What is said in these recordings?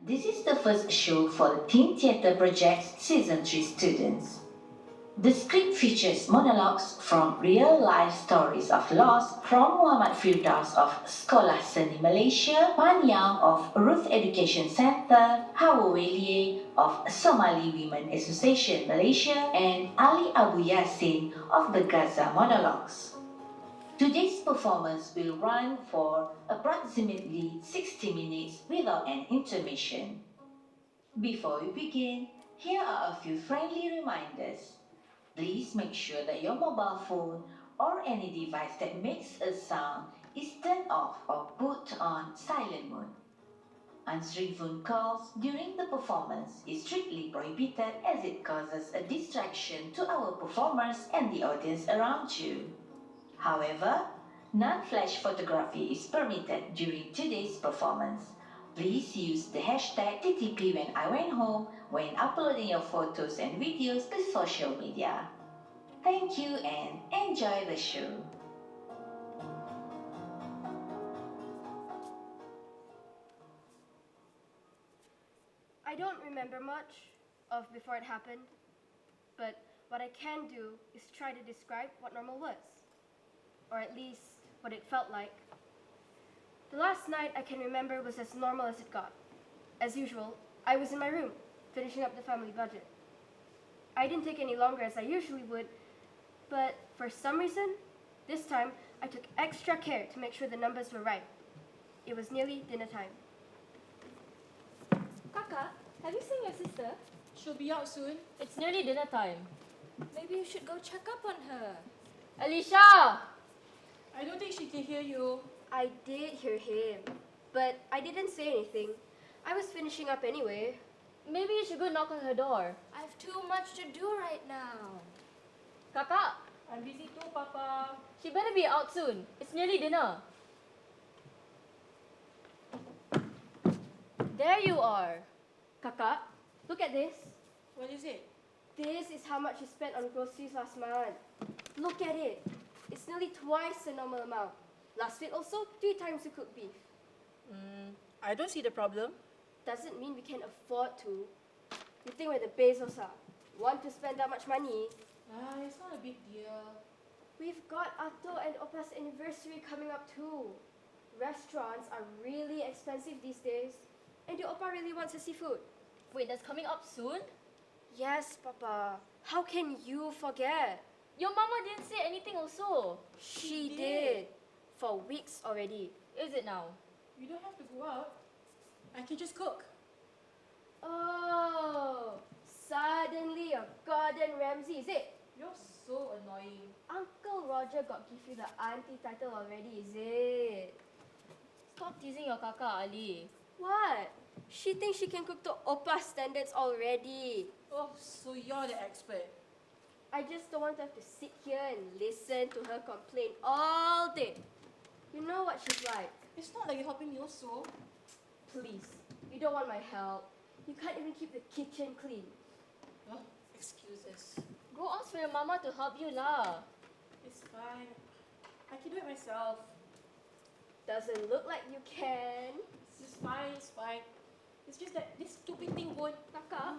This is the first show for the Teen Theatre Project's Season 3 students. The script features monologues from real-life stories of loss from Muhammad Firdaus of Sekolah Seni Malaysia, Man Yang of Ruth Education Center, Hawa Welie of Somali Women Association Malaysia, and Ali Abu Yassin of the Gaza Monologues. Today's performance will run for approximately 60 minutes without an intermission. Before we begin, here are a few friendly reminders. Please make sure that your mobile phone or any device that makes a sound is turned off or put on silent mode. Answering phone calls during the performance is strictly prohibited as it causes a distraction to our performers and the audience around you. However, non-flash photography is permitted during today's performance. Please use the hashtag TTP when I went home when uploading your photos and videos to social media. Thank you and enjoy the show. I don't remember much of before it happened, but what I can do is try to describe what normal was, or at least what it felt like. The last night I can remember was as normal as it got. As usual, I was in my room, finishing up the family budget. I didn't take any longer as I usually would, but for some reason, this time I took extra care to make sure the numbers were right. It was nearly dinner time. Kaka, have you seen your sister? She'll be out soon. It's nearly dinner time. Maybe you should go check up on her. Alicia! I don't think she can hear you. I did hear him, but I didn't say anything. I was finishing up anyway. Maybe you should go knock on her door. I have too much to do right now. Kaka, I'm busy too, Papa. she better be out soon. It's nearly dinner. There you are. Kaka, look at this. What is it? This is how much you spent on groceries last month. Look at it. It's nearly twice the normal amount. Last week also, 3 times the cooked beef. I don't see the problem. Doesn't mean we can afford to. You think we're the Bezos are? Want to spend that much money? It's not a big deal. We've got Ato and Opa's anniversary coming up too. Restaurants are really expensive these days. And the Opa really wants her seafood. Wait, that's coming up soon? Yes, Papa. How can you forget? Your mama didn't say anything also. She did. For weeks already. Is it now? You don't have to go out. I can just cook. Oh, suddenly a Gordon Ramsay, is it? You're so annoying. Uncle Roger got give you the auntie title already, is it? Stop teasing your Kaka, Ali. What? She thinks she can cook to Opa standards already. Oh, so you're the expert. I just don't want to have to sit here and listen to her complain all day. You know what she's like. It's not like you're helping me also. Please, you don't want my help. You can't even keep the kitchen clean. Oh, excuses. Go ask for your mama to help you lah. It's fine. I can do it myself. Doesn't look like you can. It's fine, it's fine. It's just that this stupid thing won't... Kaka,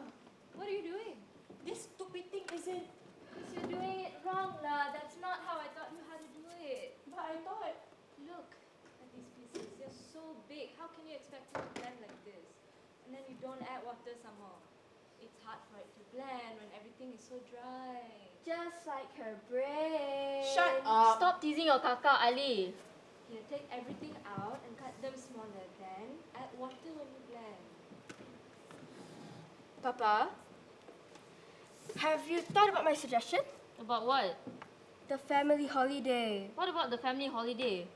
what are you doing? This stupid thing isn't... Because you're doing it wrong lah. That's not how I taught you how to do it. But I thought... Look at these pieces. They're so big. How can you expect it to blend like this? And then you don't add water some more. It's hard for it to blend when everything is so dry. Just like her brain. Shut up! Stop teasing your Kaka, Ali. Here, take everything out and cut them smaller. Then add water when you blend. Papa, have you thought about my suggestion? About what? The family holiday. What about the family holiday?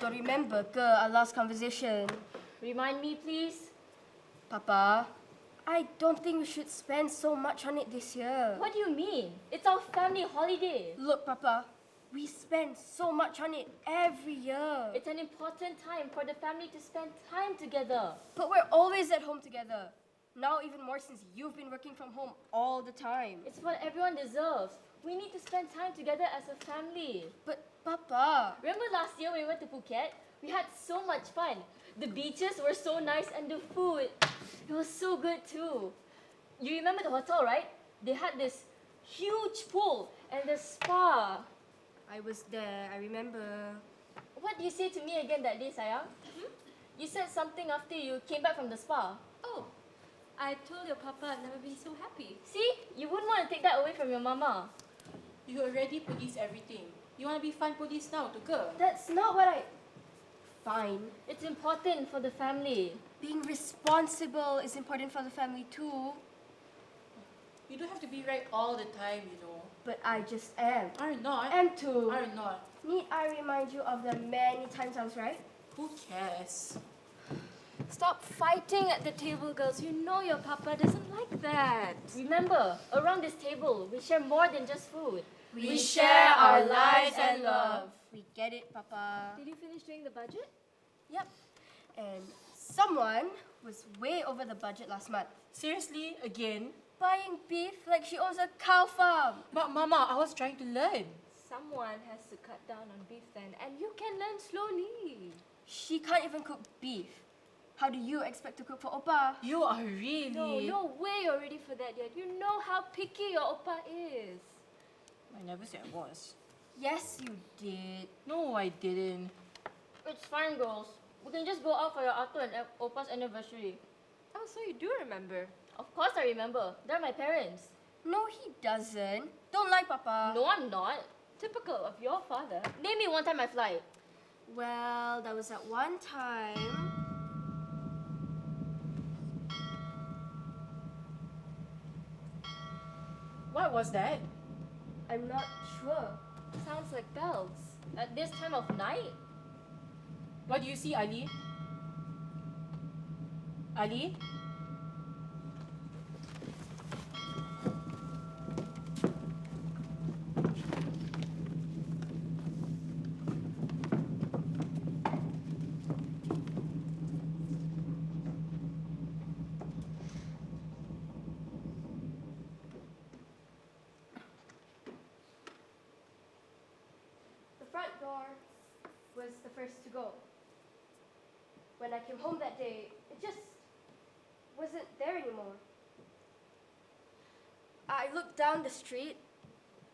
Don't remember ke our last conversation? Remind me, please. Papa, I don't think we should spend so much on it this year. What do you mean? It's our family holiday. Look, Papa, we spend so much on it every year. It's an important time for the family to spend time together. But we're always at home together. Now even more since you've been working from home all the time. It's what everyone deserves. We need to spend time together as a family. But Papa, Remember last year when we went to Phuket? We had so much fun. The beaches were so nice and the food. It was so good too. You remember the hotel, right? They had this huge pool and the spa. I was there, I remember. What did you say to me again that day, sayang? You said something after you came back from the spa. Oh, I told your papa I've never been so happy. See? You wouldn't want to take that away from your mama. You already police everything. You want to be fun police now, to girl? That's not what I... Fine. It's important for the family. Being responsible is important for the family too. You don't have to be right all the time, you know. But I just am. Are not. Am too. Are not. Need I remind you of the many times I was right? Who cares? Stop fighting at the table, girls. You know your papa doesn't like that. Remember, around this table, we share more than just food. We share our lives and love. We get it, Papa. Did you finish doing the budget? Yep. And someone was way over the budget last month. Seriously, again? Buying beef like she owns a cow farm. But Mama, I was trying to learn. Someone has to cut down on beef then, and you can learn slowly. She can't even cook beef. How do you expect to cook for Oppa? You are really... No way you're ready for that yet. You know how picky your oppa is. I never said I was. Yes, you did. No, I didn't. It's fine, girls. We can just go out for your Arthur and Opa's anniversary. Oh, so you do remember. Of course I remember. They're my parents. No, he doesn't. Don't lie, Papa. No, I'm not. Typical of your father. Name me one time I flight. Well, that was at one time. What was that? I'm not sure. Sounds like bells. At this time of night? What do you see, Ali? Ali? The front door was the first to go. When I came home that day, it just wasn't there anymore. I looked down the street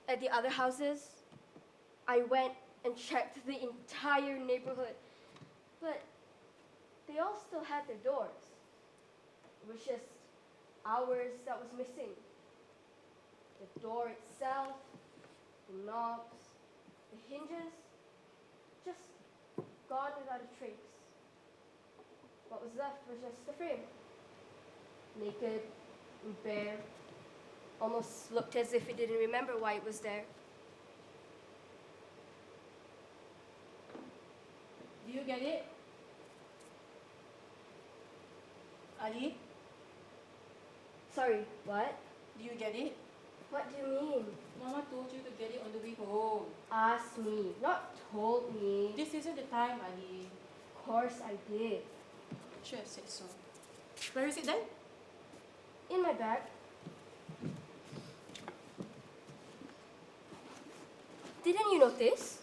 at the other houses. I went and checked the entire neighborhood, but they all still had their doors. It was just ours that was missing. The door itself, the knobs, the hinges, just gone without a trace. What was left was just the frame. Naked and bare. Almost looked as if it didn't remember why it was there. Do you get it? Ali? Sorry, what? Do you get it? What do you mean? Mama told you to get it on the way home. Asked me, not told me. This isn't the time, Ali. Of course I did. Should have said so. Where is it then? In my bag. Didn't you notice?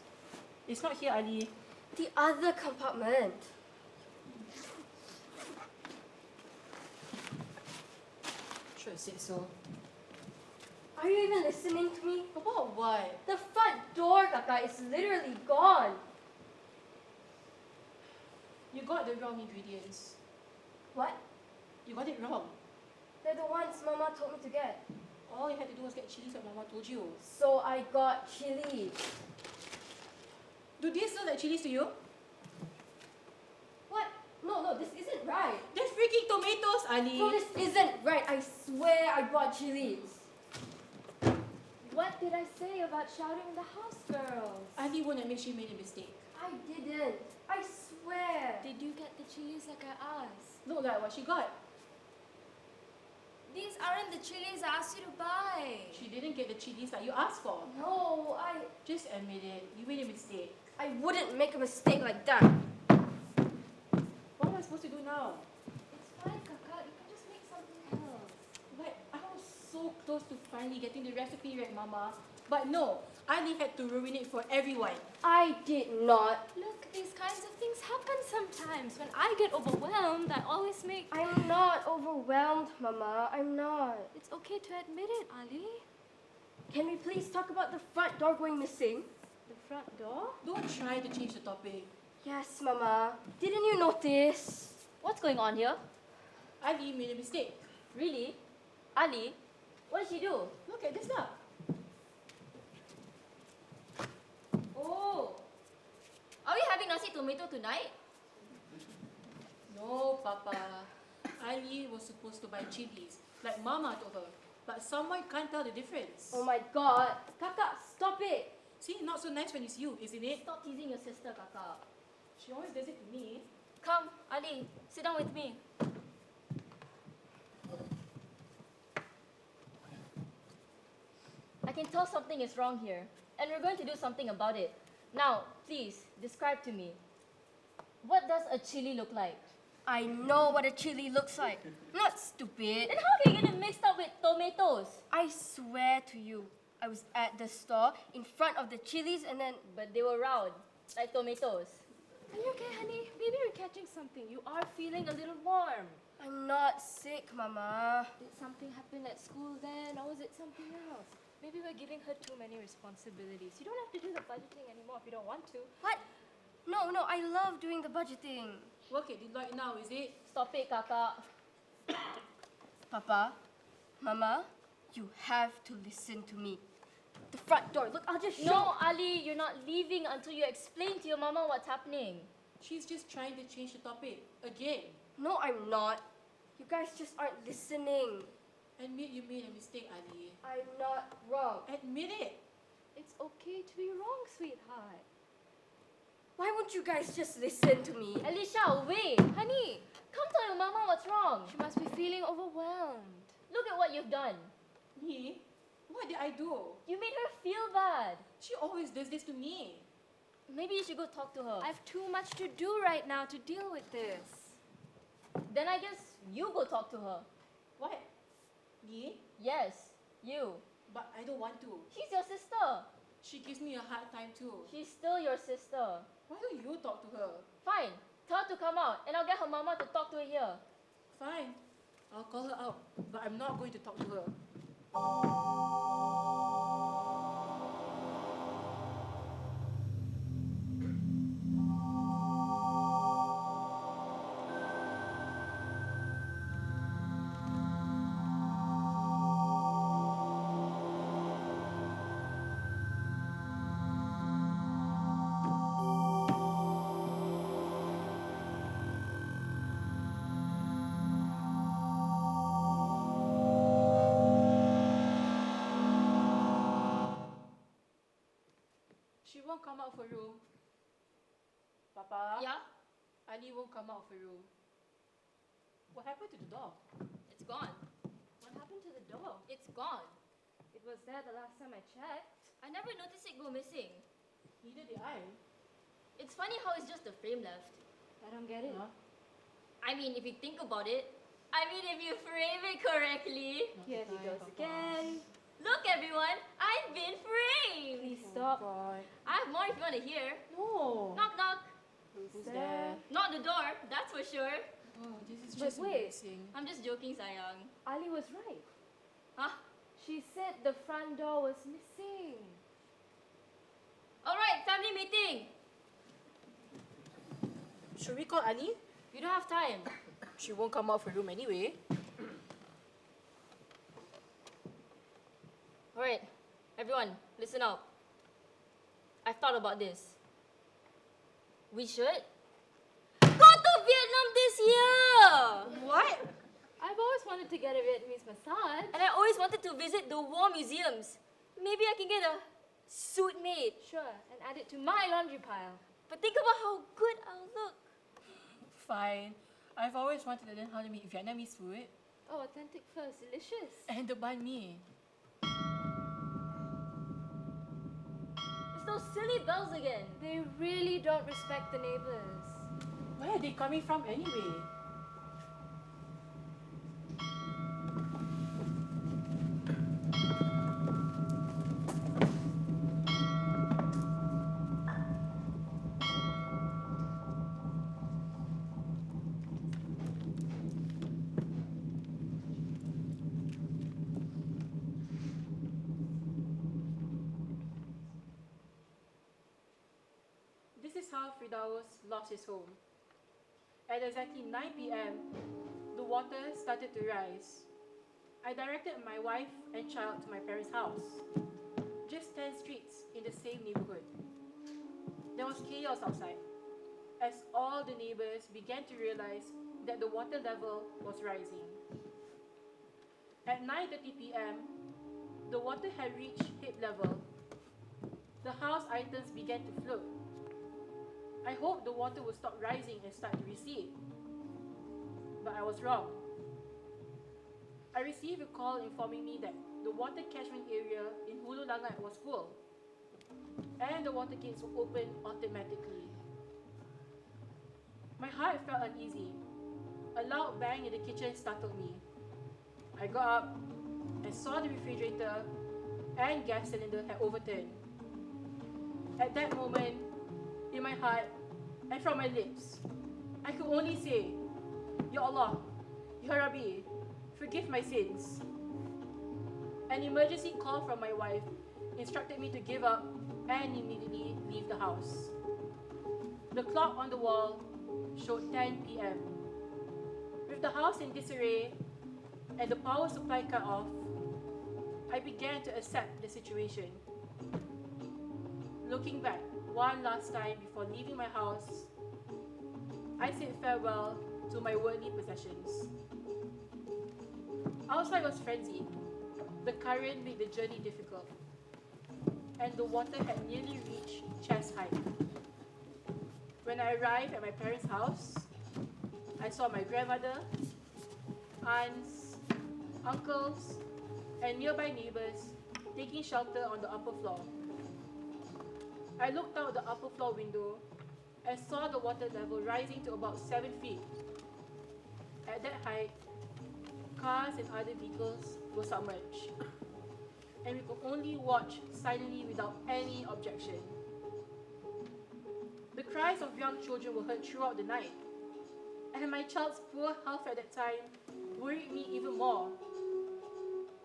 It's not here, Ali. The other compartment. Should have said so. Are you even listening to me? About what? The front door, Kaka, is literally gone. You got the wrong ingredients. What? You got it wrong. They're the ones Mama told me to get. All you had to do was get chilies like Mama told you. So I got chili. Do these look like chilies to you? What? No, this isn't right. They're freaking tomatoes, Ali. No, this isn't right. I swear I bought chilies. What did I say about shouting the house girls? Ali won't admit she made a mistake. I didn't. I swear. Did you get the chilies like I asked? Look like what she got. These aren't the chilies I asked you to buy. She didn't get the chilies that you asked for. No, Just admit it. You made a mistake. I wouldn't make a mistake like that. What am I supposed to do now? It's fine, Kaka. You can just make something else. But I was so close to finally getting the recipe right, Mama. But no, Ali had to ruin it for everyone. I did not. Look, these kinds of things happens sometimes. When I get overwhelmed, I always make... I'm not overwhelmed, Mama. I'm not. It's okay to admit it, Ali. Can we please talk about the front door going missing? The front door? Don't try to change the topic. Yes, Mama. Didn't you notice? What's going on here? Ali made a mistake. Really? Ali? What did she do? Look at this now. Oh. Are we having nasi tomato tonight? No, Papa. Ali was supposed to buy chilies, like Mama told her. But someone can't tell the difference. Oh my God. Kakak, stop it. See, not so nice when it's you, isn't it? Stop teasing your sister, Kakak. She always does it to me. Come, Ali, sit down with me. I can tell something is wrong here, and we're going to do something about it. Now, please, describe to me. What does a chili look like? I know what a chili looks like. Not stupid. And how can you get it mixed up with tomatoes? I swear to you, I was at the store in front of the chilies and then... But they were round, like tomatoes. Are you okay, honey? Maybe you're catching something. You are feeling a little warm. I'm not sick, Mama. Did something happen at school then, or was it something else? Maybe we're giving her too many responsibilities. You don't have to do the budgeting anymore if you don't want to. What? No, I love doing the budgeting. Work at Deloitte now, is it? Stop it, Kakak. Papa, Mama, you have to listen to me. The front door, look, I'll just show. No, Ali, you're not leaving until you explain to your mama what's happening. She's just trying to change the topic. Again. No, I'm not. You guys just aren't listening. Admit you made a mistake, Ali. I'm not wrong. Admit it. It's okay to be wrong, sweetheart. Why won't you guys just listen to me? Alicia, wait. Honey, Come tell your mama what's wrong. she must be feeling overwhelmed. Look at what you've done. Me? What did I do? You made her feel bad. She always does this to me. Maybe you should go talk to her. I have too much to do right now to deal with this. Then I guess you go talk to her. What? Me? Yes, you. But I don't want to. She's your sister. She gives me a hard time too. She's still your sister. Why don't you talk to her? Fine. Tell her to come out and I'll get her mama to talk to her here. Fine. I'll call her out. But I'm not going to talk to her. She won't come out of her room. Papa? Yeah? Ali won't come out of her room. What happened to the door? It's gone. What happened to the door? It's gone. It was there the last time I checked. I never noticed it go missing. Neither did I. It's funny how it's just the frame left. I don't get it. Huh? I mean, if you think about it, if you frame it correctly. Here he goes Papa. again. Look, everyone, I've been framed. Please stop. God. I have more if you want to hear. No. Knock, knock. Who's there? Not the door, that's for sure. Oh, this is But just wait. embarrassing. I'm just joking, Sayang. Ali was right. Huh? She said the front door was missing. Alright, family meeting. Should we call Ali? You don't have time. She won't come out of her room anyway. Alright, everyone, listen up. I've thought about this. We should go to Vietnam this year! What? I've always wanted to get a Vietnamese massage. And I always wanted to visit the war museums. Maybe I can get a suit made. Sure, and add it to my laundry pile. But think about how good I'll look. Fine. I've always wanted to learn how to make Vietnamese food. Oh, authentic first, delicious. And the banh mi. It's those silly bells again. They really don't respect the neighbors. Where are they coming from anyway? Firdaus lost his home. At exactly 9 p.m., the water started to rise. I directed my wife and child to my parents' house, just 10 streets in the same neighborhood. There was chaos outside, as all the neighbors began to realize that the water level was rising. At 9:30 p.m., the water had reached hip level. The house items began to float. I hoped the water would stop rising and start to recede, but I was wrong. I received a call informing me that the water catchment area in Hulu Langat was full, and the water gates were opened automatically. My heart felt uneasy. A loud bang in the kitchen startled me. I got up and saw the refrigerator and gas cylinder had overturned. At that moment, in my heart and from my lips, I could only say, Ya Allah, Ya Rabbi, forgive my sins. An emergency call from my wife instructed me to give up and immediately leave the house. The clock on the wall showed 10 p.m. With the house in disarray and the power supply cut off, I began to accept the situation. Looking back one last time before leaving my house, I said farewell to my worldly possessions. Outside was frenzied. The current made the journey difficult, and the water had nearly reached chest height. When I arrived at my parents' house, I saw my grandmother, aunts, uncles, and nearby neighbors taking shelter on the upper floor. I looked out the upper floor window and saw the water level rising to about 7 feet. At that height, cars and other vehicles were submerged, and we could only watch silently without any objection. The cries of young children were heard throughout the night, and my child's poor health at that time worried me even more.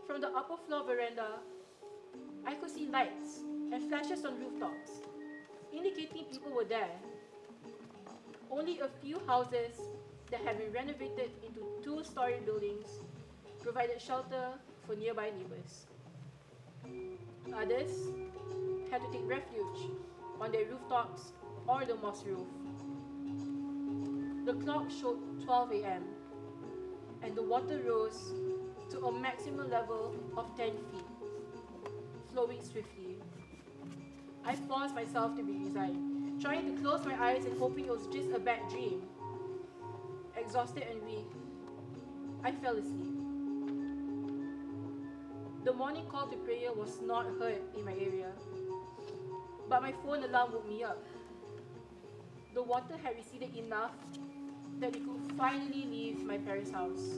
From the upper floor veranda, I could see lights and flashes on rooftops, indicating people were there. Only a few houses that had been renovated into 2-story buildings provided shelter for nearby neighbors. Others had to take refuge on their rooftops or the mosque roof. The clock showed 12 a.m. and the water rose to a maximum level of 10 feet, flowing swiftly. I forced myself to be resigned, trying to close my eyes and hoping it was just a bad dream. Exhausted and weak, I fell asleep. The morning call to prayer was not heard in my area, but my phone alarm woke me up. The water had receded enough that we could finally leave my parents' house.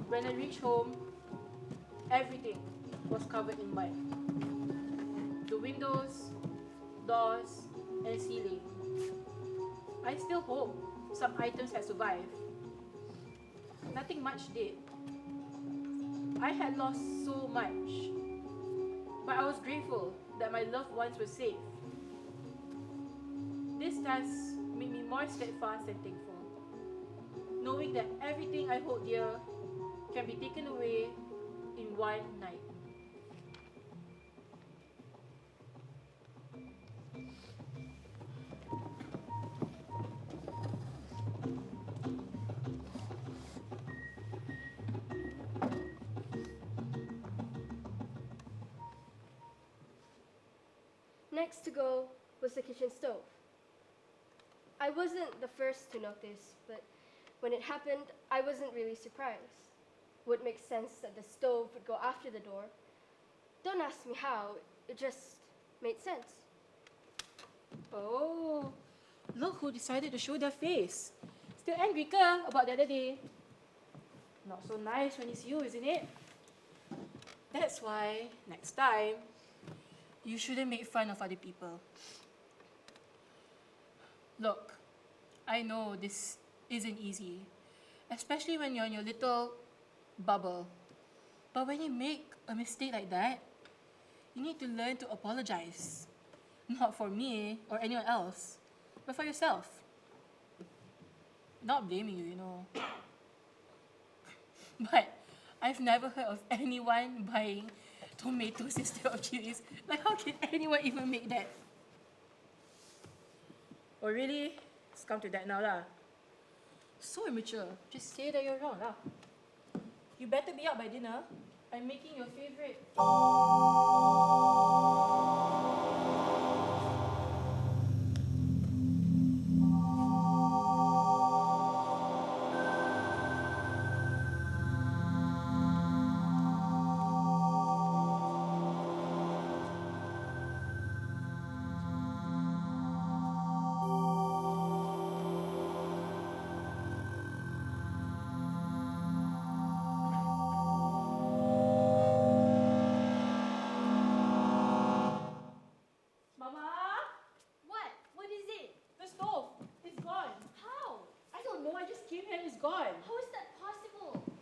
When I reached home, everything was covered in mud. The windows, doors, and ceiling. I still hope some items had survived. Nothing much did. I had lost so much, but I was grateful that my loved ones were safe. This task made me more steadfast and thankful, knowing that everything I hold dear can be taken away in one night. Next to go was the kitchen stove. I wasn't the first to notice, but when it happened, I wasn't really surprised. Would make sense that the stove would go after the door. Don't ask me how, it just made sense. Oh, look who decided to show their face. Still angry ka about the other day? Not so nice when it's you, isn't it? That's why, next time, you shouldn't make fun of other people. Look, I know this isn't easy, especially when you're in your little bubble. But when you make a mistake like that, you need to learn to apologize. Not for me or anyone else, but for yourself. Not blaming you, you know. But I've never heard of anyone buying tomatoes instead of chilies. Like, how can anyone even make that? Oh, really? It's come to that now, lah. So immature. Just say that you're wrong, lah. You better be out by dinner. I'm making your favorite.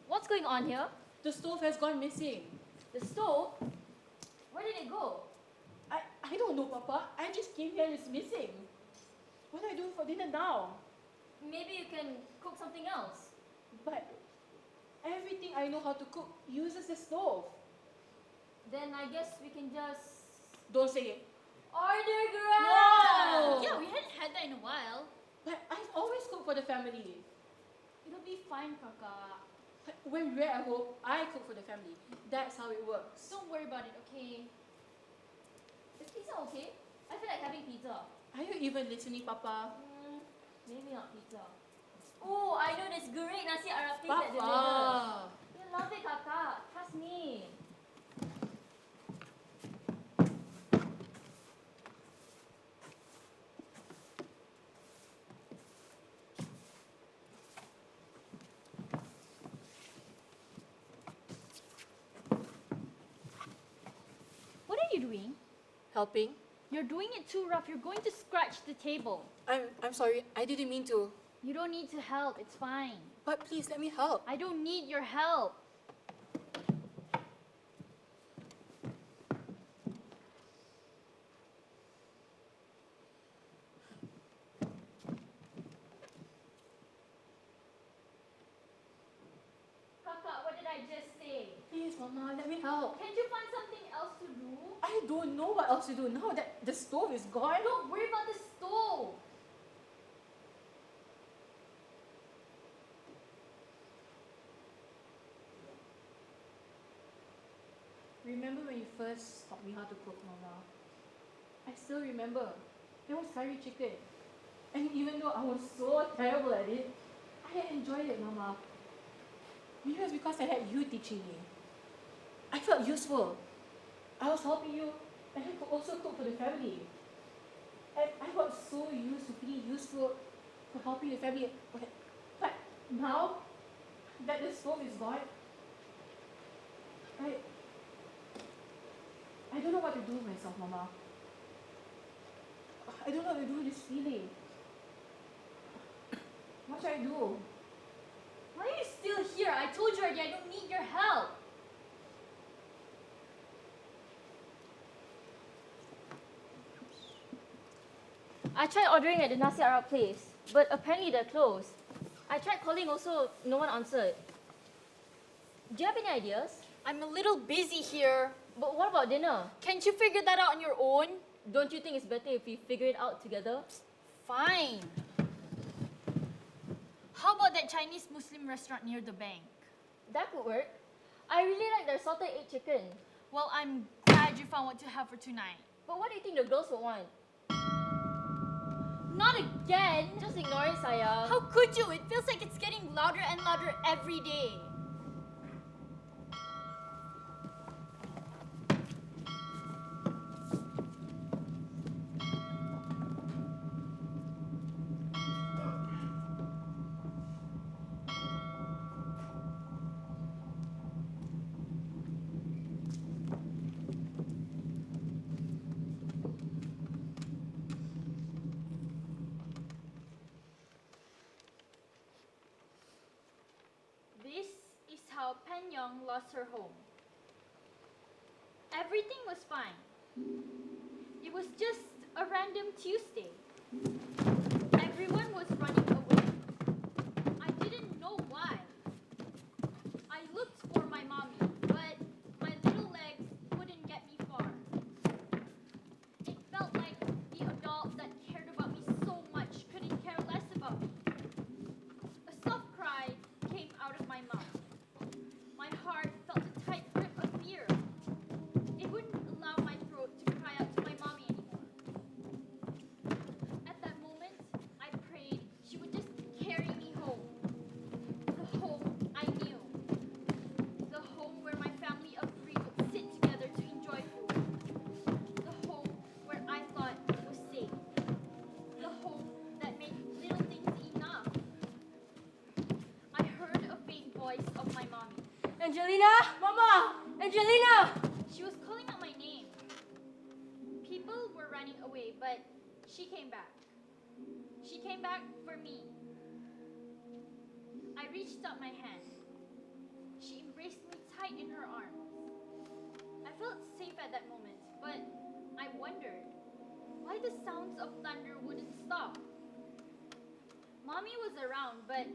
What's going on here? The stove has gone missing. The stove? Where did it go? I don't know, Papa. I just came here and it's missing. What do I do for dinner now? Maybe you can cook something else. But everything I know how to cook uses the stove. Then I guess we can just... Don't say it. Order grab! No! Yeah, we hadn't had that in a while. But I've always cooked for the family. It'll be fine, Kaka. But when we're at home, I cook for the family. That's how it works. Don't worry about it, okay? Is pizza okay? I feel like having pizza. Are you even listening, Papa? Maybe not pizza. Oh, I know this great nasi Arab place that delivers. Papa! You'll love it, Kakak. Trust me. What are you doing? Helping? You're doing it too rough. You're going to scratch the table. I'm sorry. I didn't mean to. You don't need to help. It's fine. But please let me help. I don't need your help. Kakak, what did I just say? Please, Mama, let me help. Can't you find something else to do? I don't know what else to do now that the stove is gone. Don't worry about the stove. Remember when you first taught me how to cook, Mama? I still remember. It was curry chicken. And even though I was so terrible at it, I enjoyed it, Mama. Maybe it was because I had you teaching me. I felt useful. I was helping you, and I could also cook for the family. And I got so used to being useful for helping the family. But now that the stove is gone, I don't know what to do with myself, Mama. I don't know what to do with this feeling. What should I do? Why are you still here? I told you already I don't need your help. I tried ordering at the nasi Arab place, but apparently they're closed. I tried calling also, no one answered. Do you have any ideas? I'm a little busy here. But what about dinner? Can't you figure that out on your own? Don't you think it's better if we figure it out together? Fine. How about that Chinese Muslim restaurant near the bank? That could work. I really like their salted egg chicken. Well, I'm glad you found what to have for tonight. But what do you think the girls would want? Not again! Just ignore it, Sayang. How could you? It feels like it's getting louder and louder every day. This is how Pen Yong lost her home. Everything was fine. It was just a random Tuesday. Everyone was running away. I didn't know why. I looked for my mommy, but my little legs wouldn't get me far. It felt like the adult that cared about me so much couldn't care less about me. A soft cry came out of my mouth. My heart felt a tight grip of fear. It wouldn't allow my throat to cry out to my mommy anymore. At that moment, I prayed she would just carry me home. The home I knew. The home where my family of three would sit together to enjoy food. The home where I thought was safe. The home that made little things enough. I heard a faint voice of my mommy. Angelina! Mama! Angelina! She was calling out my name. People were running away, but she came back. She came back for me. I reached out my hand. She embraced me tight in her arms. I felt safe at that moment, but I wondered why the sounds of thunder wouldn't stop. Mommy was around, but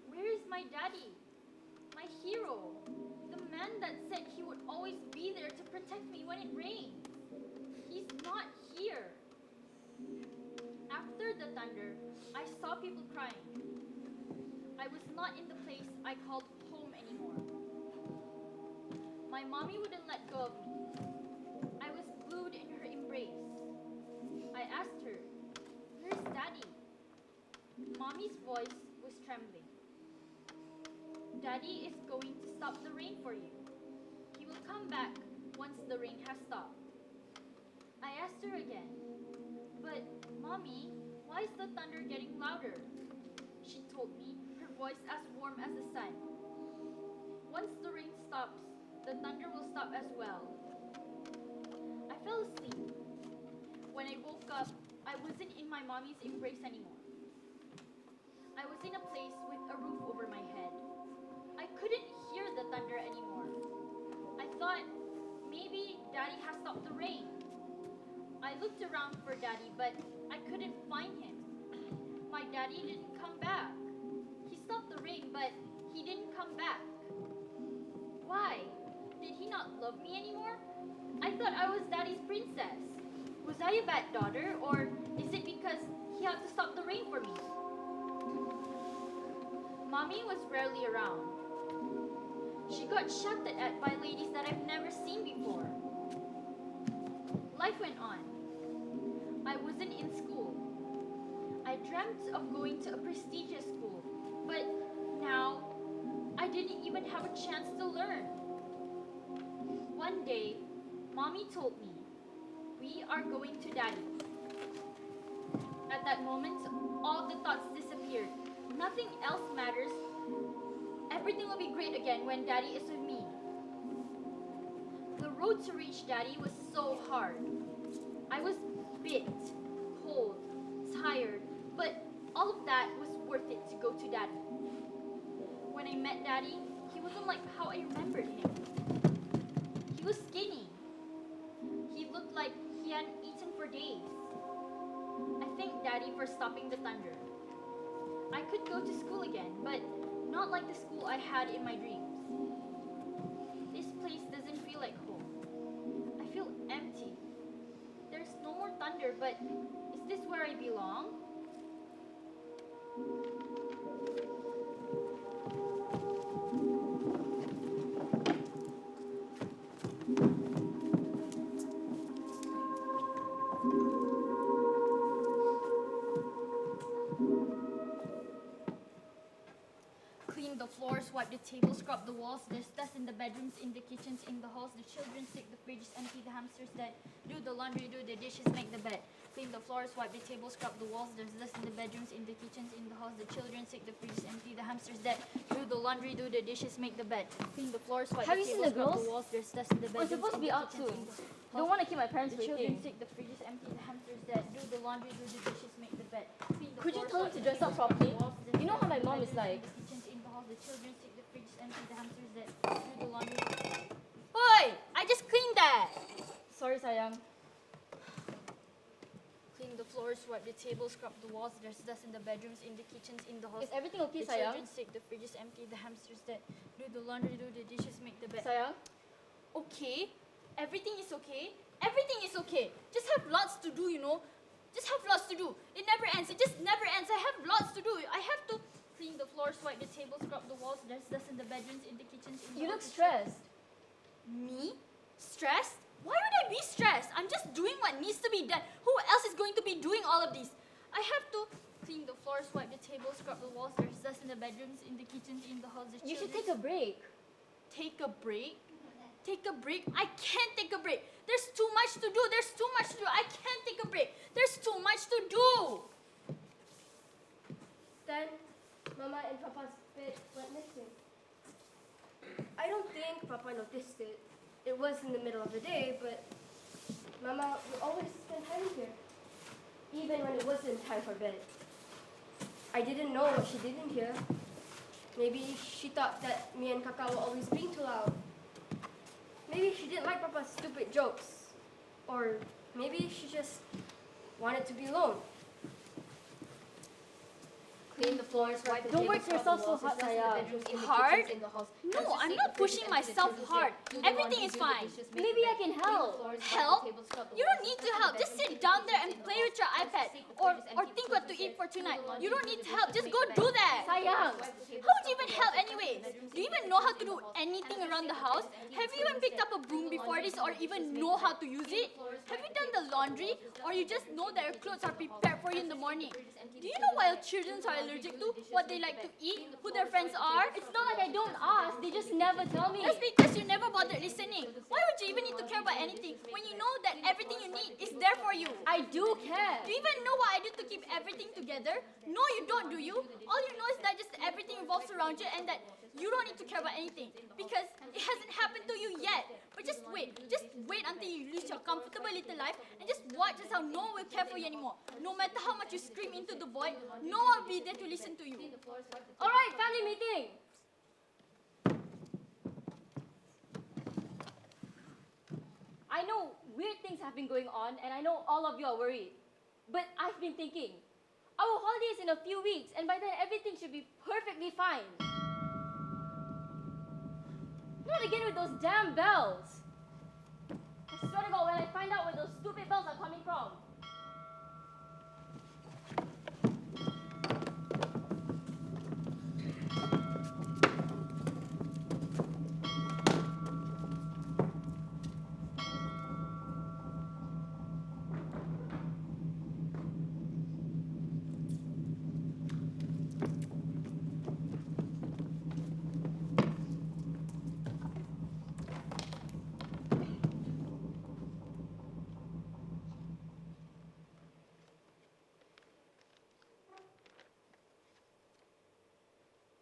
where is my daddy? My hero, the man that said he would always be there to protect me when it rains. He's not here. After the thunder, I saw people crying. I was not in the place I called home anymore. My mommy wouldn't let go of me. I was glued in her embrace. I asked her, "Where's Daddy?" Mommy's voice was trembling. "Daddy is going to stop the rain for you. He will come back once the rain has stopped." I asked her again, "But, Mommy, why is the thunder getting louder?" She told me, her voice as warm as the sun. "Once the rain stops, the thunder will stop as well." I fell asleep. When I woke up, I wasn't in my mommy's embrace anymore. I was in a place with a roof over my head. I couldn't hear the thunder anymore. I thought maybe Daddy has stopped the rain. I looked around for Daddy, but I couldn't find him. My daddy didn't come back. He stopped the rain, but he didn't come back. Why? Did he not love me anymore? I thought I was Daddy's princess. Was I a bad daughter, or is it because he had to stop the rain for me? Mommy was rarely around. She got shouted at by ladies that I've never seen before. Life went on. I wasn't in school. I dreamt of going to a prestigious school, but now I didn't even have a chance to learn. One day, Mommy told me, "We are going to Daddy." At that moment, all the thoughts disappeared. Nothing else matters. Everything will be great again when Daddy is with me. The road to reach Daddy was so hard. I was bit, cold, tired, but all of that was worth it to go to Daddy. When I met Daddy, he wasn't like how I remembered him. He was skinny. He looked like he hadn't eaten for days. I thanked Daddy for stopping the thunder. I could go to school again, but not like the school I had in my dreams. This place doesn't feel like home. I feel empty. There's no more thunder, but is this where I belong? Clean the floors, wipe the tables, scrub the walls. There's dust in the bedrooms, in the kitchens, in the halls. The children sick, the fridge is empty, the hamster's dead. Do the laundry, do the dishes, make the bed. Clean the floors, wipe the tables, scrub the walls. There's dust in the bedrooms, in the kitchens, in the halls. The children sick, the fridge is empty, the hamster's dead. Do the laundry, do the dishes, make the bed. Clean the floors, wipe Have the you seen tables, the scrub girls? the walls. There's dust in the We're bedrooms, supposed to in be the out kitchens, soon. in the halls. Don't want to keep my parents The children waiting. sick, the fridge is empty, the hamster's dead. Do the laundry, do the dishes, make the bed. Clean the Could you floors, tell them wipe to the dress up tables, scrub the properly? walls. There's You know dust how my in the mom is bedrooms, like. in the kitchens, in the halls. The children sick, the fridge is empty, the hamster's dead. Do the laundry. Oi! I just cleaned that! Sorry, sayang. Clean the floors, swipe the tables, scrub the walls. There's dust in the bedrooms, in the kitchens, in the halls. Is everything okay, The sayang? children sick, the fridge is empty, the hamsters dead. Do the laundry, do the dishes, make the bed. Sayang? Okay, everything is okay. Everything is okay. Just have lots to do, you know. Just have lots to do. It never ends. It just never ends. I have lots to do. I have to clean the floors, swipe the tables, scrub the walls. There's dust in the bedrooms, in the kitchens, in the You look halls. stressed. Me? Stressed? Why would I be stressed? I'm just doing what needs to be done. Who else is going to be doing all of these? I have to clean the floors, swipe the tables, scrub the walls. There's dust in the bedrooms, in the kitchens, in the halls. You should take a break. Take a break? Take a break? I can't take a break. There's too much to do. There's too much to do. I can't take a break. There's too much to do. Then, Mama and Papa's bed went missing. I don't think Papa noticed it. It was in the middle of the day, but Mama would always spend time here, even when it wasn't time for bed. I didn't know what she did in here. Maybe she thought that me and Kaka were always being too loud. Maybe she didn't like Papa's stupid jokes. Or maybe she just wanted to be alone. Clean the floors, wipe the Don't tables, work scrub yourself the so walls. hard, There's dust in the Saya. bedrooms, in the Hard? kitchens, in the halls. No, There's I'm just not the pushing fridge is empty, the myself children's hard. sick. Do the Everything laundry, is do the fine. dishes, make Maybe the I bed. can Clean the help. floors, wipe the Help? tables, scrub the You don't walls. need to There's help. dust Just in the sit bedrooms, down in there the and kitchens, play in with your the halls. iPad. There's the Or fridge is empty, think the what to children's eat sick. for Do the tonight. laundry, You don't do need the to help. dishes, Just make go the do bed. that. Clean the Sayang. floors, wipe the tables, How would you scrub even the help walls. anyways? There's dust Do you in even the know how bedrooms, to in do the halls. anything And around the there's house? the fridge is empty, Have the you even children's picked sick. up a Do broom the before laundry, this do or the even dishes, make know the how bed. to use Clean it? the floors, Have wipe you the done the tables, scrub the laundry? walls. There's Or dust you in the just know bedrooms, that in your the clothes kitchens, are in the halls. prepared for you in the And morning? the fridge is empty, Do the you know children's what your sick. children Do the are laundry, allergic do to? the dishes, What they make the like to bed. eat? Clean the Who their floors, friends wipe the are? tables, It's scrub not the like I walls. don't There's dust in ask. the They just bedrooms, never in the tell kitchens, me. in That's the halls. because you never bothered listening. Why would you even need to care about anything when you know that everything you need is there for you? I do care. Do you even know what I do to keep everything together? No, you don't, do you? All you know is that just everything revolves around you and that you don't need to care about anything because it hasn't happened to you yet. But just wait until you lose your comfortable little life and just watch as how no one will care for you anymore. No matter how much you scream into the void, no one will be there to listen to you. All right, family meeting. I know weird things have been going on, and I know all of you are worried. But I've been thinking, our holiday is in a few weeks, and by then everything should be perfectly fine. Not again with those damn bells. I swear to God, when I find out where those stupid bells are coming from.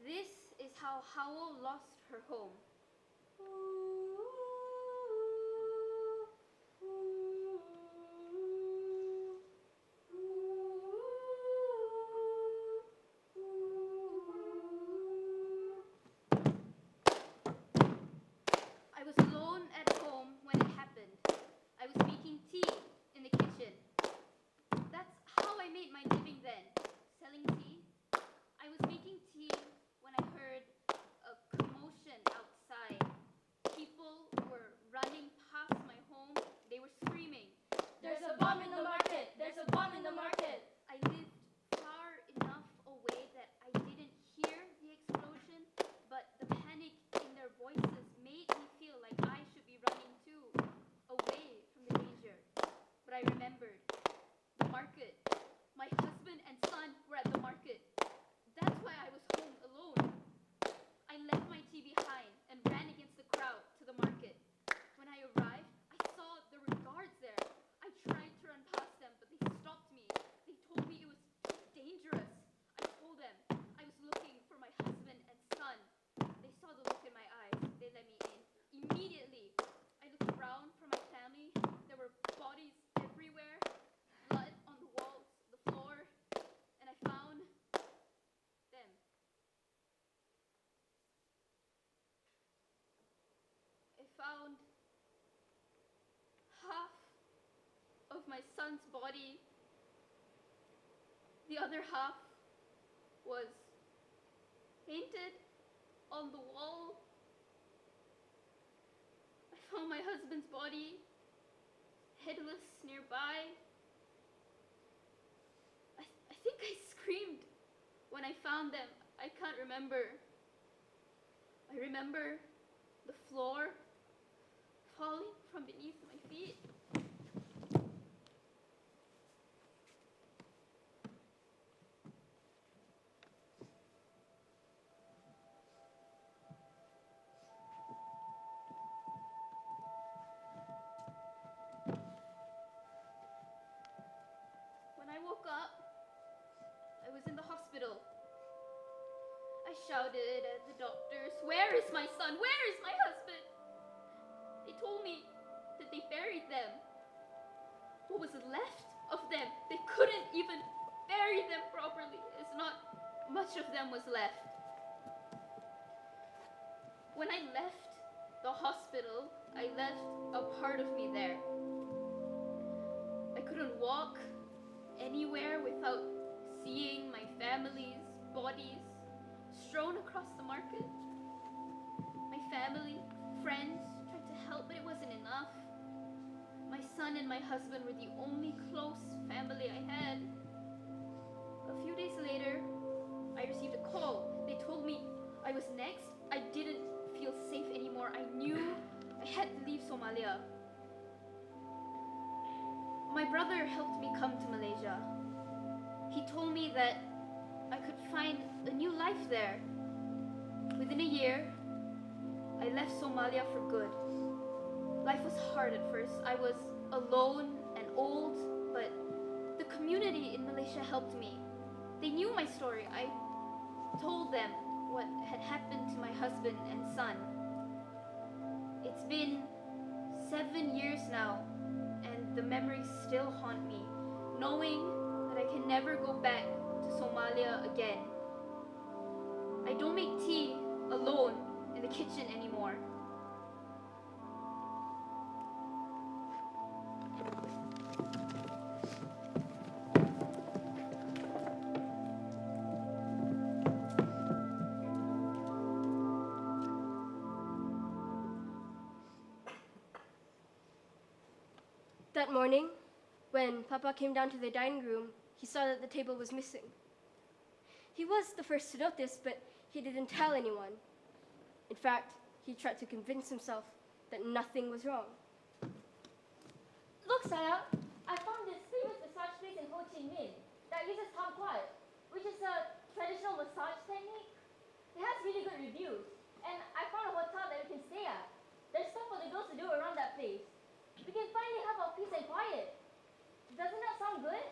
This is how Howell lost her home. I was alone at home when it happened. I was making tea in the kitchen. That's how I made my living then, selling tea. I was making tea when I heard a commotion outside. People were running past my home. They were screaming, There's a bomb in the market! There's a bomb in the market! I lived far enough away that I didn't hear the explosion, but the panic in their voices made me feel like I should be running too, away from the danger. But I remembered the market. My husband and son were at the market. That's why I was home alone. I left my tea behind and ran against the crowd to the market. When I arrived, I saw there were guards there. I tried to run past them, but they stopped me. They told me it was too dangerous. I told them I was looking for my husband and son. They saw the look in my eyes. They let me in. Immediately, I looked around for my family. There were bodies everywhere, blood on the walls, the floor, and I found them. I found half of my son's body The other half was painted on the wall. I found my husband's body, headless, nearby. I think I screamed when I found them. I can't remember. I remember the floor falling from beneath my feet. When I woke up, I was in the hospital. I shouted at the doctors, "Where is my son? Where is my husband?" They told me that they buried them. What was left of them, they couldn't even bury them properly, as not much of them was left. When I left the hospital, I left a part of me there. I couldn't walk anywhere without seeing my family's bodies strewn across the market. My family, friends tried to help, but it wasn't enough. My son and my husband were the only close family I had. A few days later, I received a call. They told me I was next. I didn't feel safe anymore. I knew I had to leave Somalia. My brother helped me come to Malaysia. He told me that I could find a new life there. Within a year, I left Somalia for good. Life was hard at first. I was alone and old, but the community in Malaysia helped me. They knew my story. I told them what had happened to my husband and son. It's been 7 years now, and the memories still haunt me, knowing that I can never go back to Somalia again. I don't make tea alone in the kitchen anymore. That morning, when Papa came down to the dining room, he saw that the table was missing. He was the first to notice, but he didn't tell anyone. In fact, he tried to convince himself that nothing was wrong. Look, Saya, I found this famous massage place in Ho Chi Minh that uses Tam Quat, which is a traditional massage technique. It has really good reviews, and I found a hotel that we can stay at. There's stuff for the girls to do around that place. We can finally have our peace and quiet. Doesn't that sound good?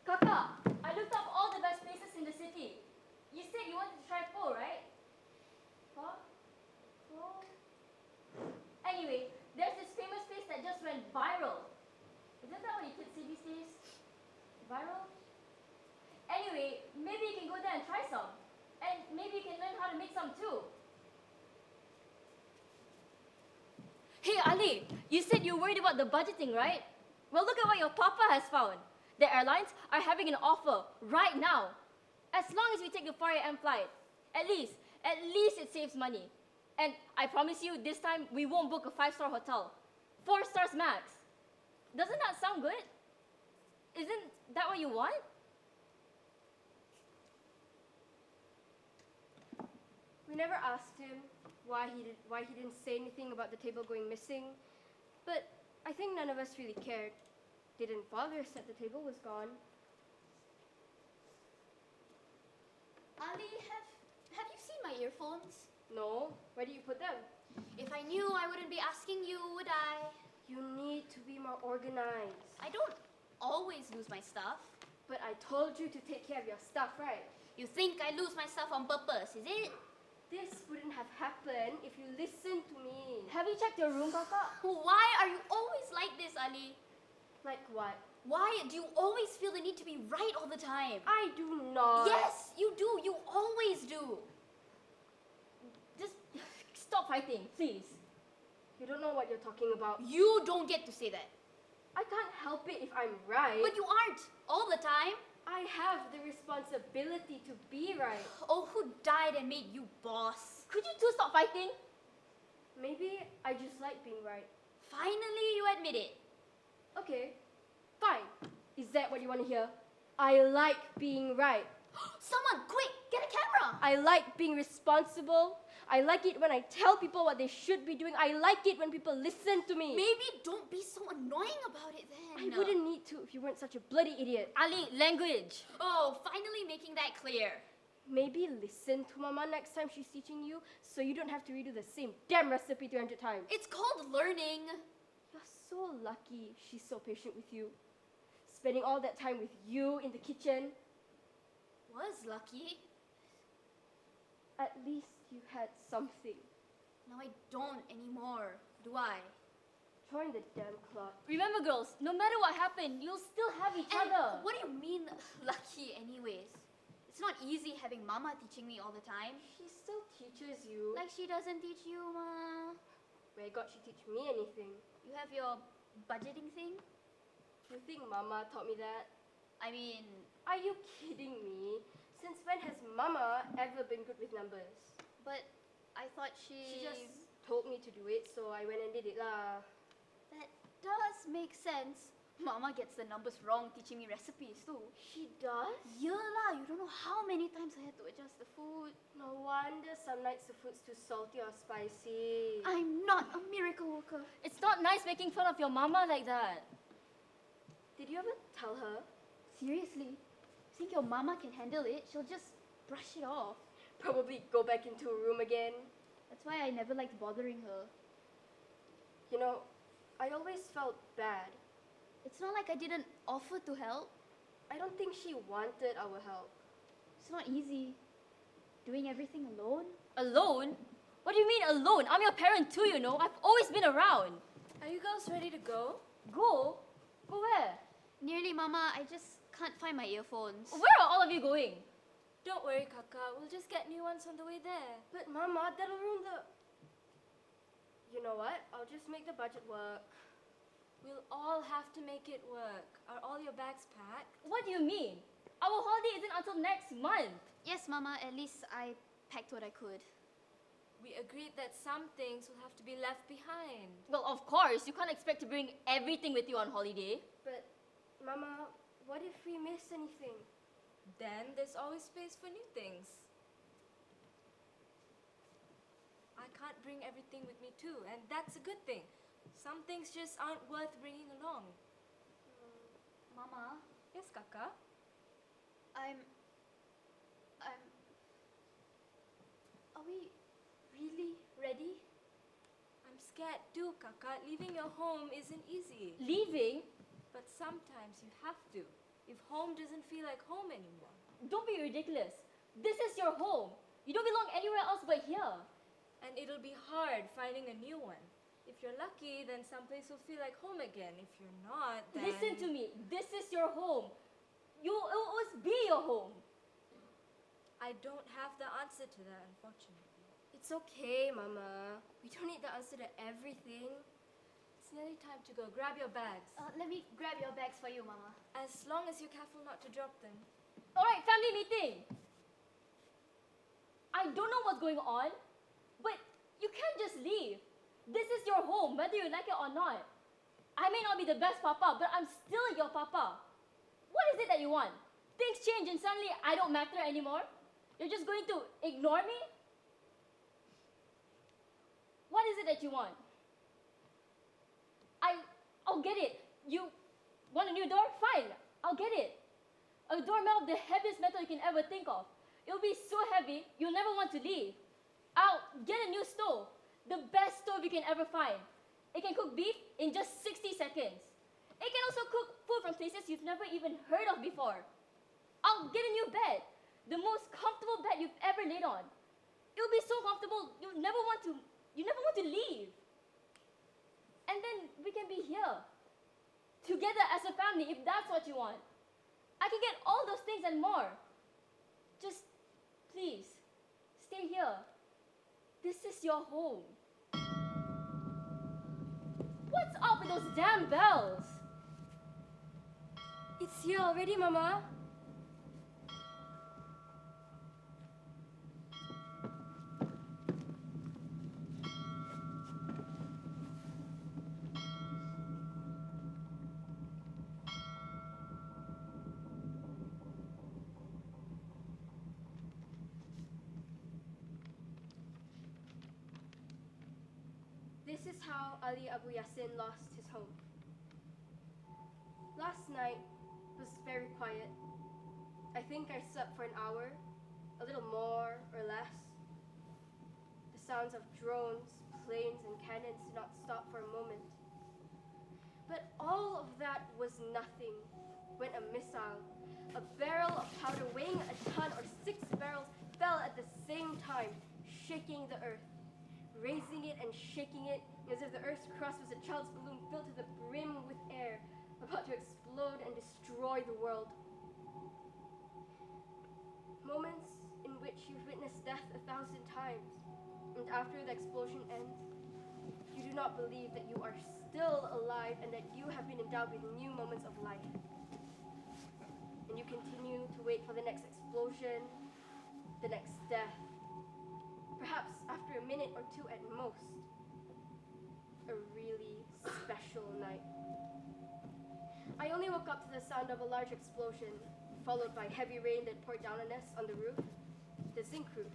Kakak, I looked up all the best places in the city. You said you wanted to try pho, right? Pho? Pho? Anyway, there's this famous place that just went viral. Isn't that what you kids say these days? Viral? Anyway, maybe you can go there and try some. And maybe you can learn how to make some too. Hey Ali, you said you're worried about the budgeting, right? Well, look at what your papa has found. The airlines are having an offer right now. As long as we take the 4 a.m. flight, at least it saves money. And I promise you, this time we won't book a 5-star hotel. 4 stars max. Doesn't that sound good? Isn't that what you want? We never asked him why he didn't say anything about the table going missing, but I think none of us really cared. Didn't bother us that the table was gone. Ali, have you seen my earphones? No, where do you put them? If I knew, I wouldn't be asking you, would I? You need to be more organized. I don't always lose my stuff. But I told you to take care of your stuff, right? You think I lose my stuff on purpose, is it? This wouldn't have happened if you listened to me. Have you checked your room, Kakak? Why are you always like this, Ali? Like what? Why do you always feel the need to be right all the time? I do not. Yes, you do. You always do. Just stop fighting, please. You don't know what you're talking about. You don't get to say that. I can't help it if I'm right. But you aren't all the time. I have the responsibility to be right. Oh, who died and made you boss? Could you two stop fighting? Maybe I just like being right. Finally, you admit it. Okay, fine. Is that what you want to hear? I like being right. Someone, quick, get a camera. I like being responsible. I like it when I tell people what they should be doing. I like it when people listen to me. Maybe don't be so annoying about it then. I wouldn't need to if you weren't such a bloody idiot. Ali, language. Oh, finally making that clear. Maybe listen to Mama next time she's teaching you so you don't have to redo the same damn recipe 300 times. It's called learning. You're so lucky she's so patient with you. Spending all that time with you in the kitchen. Was lucky. At least you had something. Now I don't anymore, do I? Join the damn club. Remember, girls, no matter what happened, you'll still have each And other. what do you mean lucky anyways? It's not easy having Mama teaching me all the time. She still teaches you. Like she doesn't teach you, Ma. Where got she teach me anything? You have your budgeting thing? You think Mama taught me that? I mean, Are you kidding me? Since when has Mama ever been good with numbers? but I thought she... She just told me to do it, so I went and did it lah. That does make sense. Mama gets the numbers wrong teaching me recipes too. She does? Yeah lah, you don't know how many times I had to adjust the food. No wonder some nights the food's too salty or spicy. I'm not a miracle worker. It's not nice making fun of your mama like that. Did you ever tell her? Seriously, think your Mama can handle it? She'll just brush it off. Probably go back into a room again. That's why I never liked bothering her. You know, I always felt bad. It's not like I didn't offer to help. I don't think she wanted our help. It's not easy. Doing everything alone. Alone? What do you mean alone? I'm your parent too, you know. I've always been around. Are you girls ready to go? Go? Go where? Nearly, Mama. I just can't find my earphones. Where are all of you going? Don't worry, Kaka. We'll just get new ones on the way there. But Mama, that'll ruin the... You know what? I'll just make the budget work. We'll all have to make it work. Are all your bags packed? What do you mean? Our holiday isn't until next month. Yes, Mama. At least I packed what I could. We agreed that some things will have to be left behind. Well, of course, you can't expect to bring everything with you on holiday. But, Mama, what if we miss anything? Then there's always space for new things. I can't bring everything with me too, and that's a good thing. Some things just aren't worth bringing along. Mama, Yes, Kaka? I'm... Are we really ready? I'm scared too, Kaka. Leaving your home isn't easy. Leaving? But sometimes you have to. If home doesn't feel like home anymore. Don't be ridiculous. This is your home. You don't belong anywhere else but here. And it'll be hard finding a new one. If you're lucky, then someplace will feel like home again. If you're not, then... Listen to me. This is your home. You'll always be your home. I don't have the answer to that, unfortunately. It's okay, Mama. We don't need the answer to everything. It's nearly time to go. Grab your bags. Let me grab your bags for you, Mama. As long as you're careful not to drop them. All right, family meeting. I don't know what's going on, but you can't just leave. This is your home, whether you like it or not. I may not be the best papa, but I'm still your papa. What is it that you want? Things change and suddenly I don't matter anymore? You're just going to ignore me? What is it that you want? I'll get it. You want a new door? Fine, I'll get it. A door made of the heaviest metal you can ever think of. It'll be so heavy, you'll never want to leave. I'll get a new stove. The best stove you can ever find. It can cook beef in just 60 seconds. It can also cook food from places you've never even heard of before. I'll get a new bed. The most comfortable bed you've ever laid on. It'll be so comfortable, you never want to leave. And then we can be here. Together as a family, if that's what you want. I can get all those things and more. Just, please, stay here. This is your home. What's up with those damn bells? It's here already, Mama. This is how Ali Abu Yassin lost his home. Last night was very quiet. I think I slept for an hour, a little more or less. The sounds of drones, planes, and cannons did not stop for a moment. But all of that was nothing when a missile, a barrel of powder weighing a ton or 6 barrels, fell at the same time, shaking the earth, raising it and shaking it as if the earth's crust was a child's balloon filled to the brim with air, about to explode and destroy the world. Moments in which you've witnessed death 1,000 times, and after the explosion ends, you do not believe that you are still alive and that you have been endowed with new moments of life. And you continue to wait for the next explosion, the next death, perhaps after a minute or two at most. A really special night. I only woke up to the sound of a large explosion, followed by heavy rain that poured down on us on the roof, the zinc roof,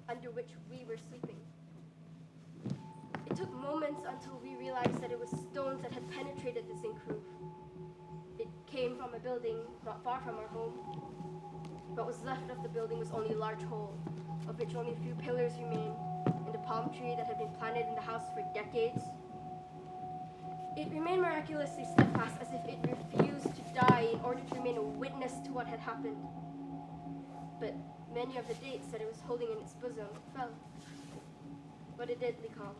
under which we were sleeping. It took moments until we realized that it was stones that had penetrated the zinc roof. It came from a building not far from our home. What was left of the building was only a large hole, of which only a few pillars remained, and a palm tree that had been planted in the house for decades. It remained miraculously steadfast, as if it refused to die in order to remain a witness to what had happened. But many of the dates that it was holding in its bosom fell. What a deadly calm.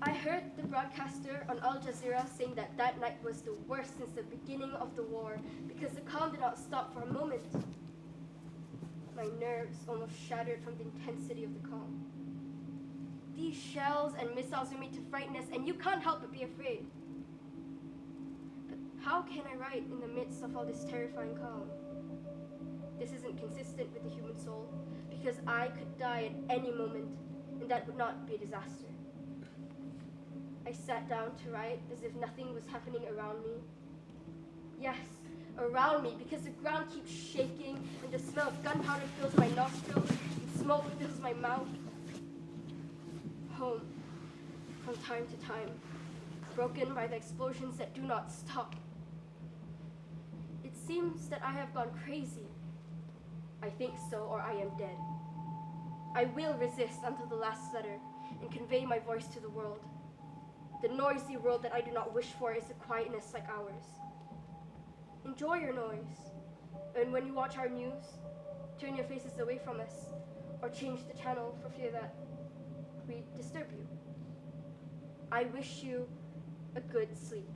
I heard the broadcaster on Al Jazeera saying that that night was the worst since the beginning of the war, because the calm did not stop for a moment. My nerves almost shattered from the intensity of the calm. These shells and missiles are made to frighten us, and you can't help but be afraid. But how can I write in the midst of all this terrifying calm? This isn't consistent with the human soul, because I could die at any moment, and that would not be a disaster. I sat down to write as if nothing was happening around me. Yes, around me, because the ground keeps shaking, and the smell of gunpowder fills my nostrils, and smoke fills my mouth. Home, from time to time, broken by the explosions that do not stop. It seems that I have gone crazy. I think so, or I am dead. I will resist until the last letter and convey my voice to the world. The noisy world that I do not wish for is a quietness like ours. Enjoy your noise, and when you watch our news, turn your faces away from us, or change the channel for fear that we disturb you. I wish you a good sleep.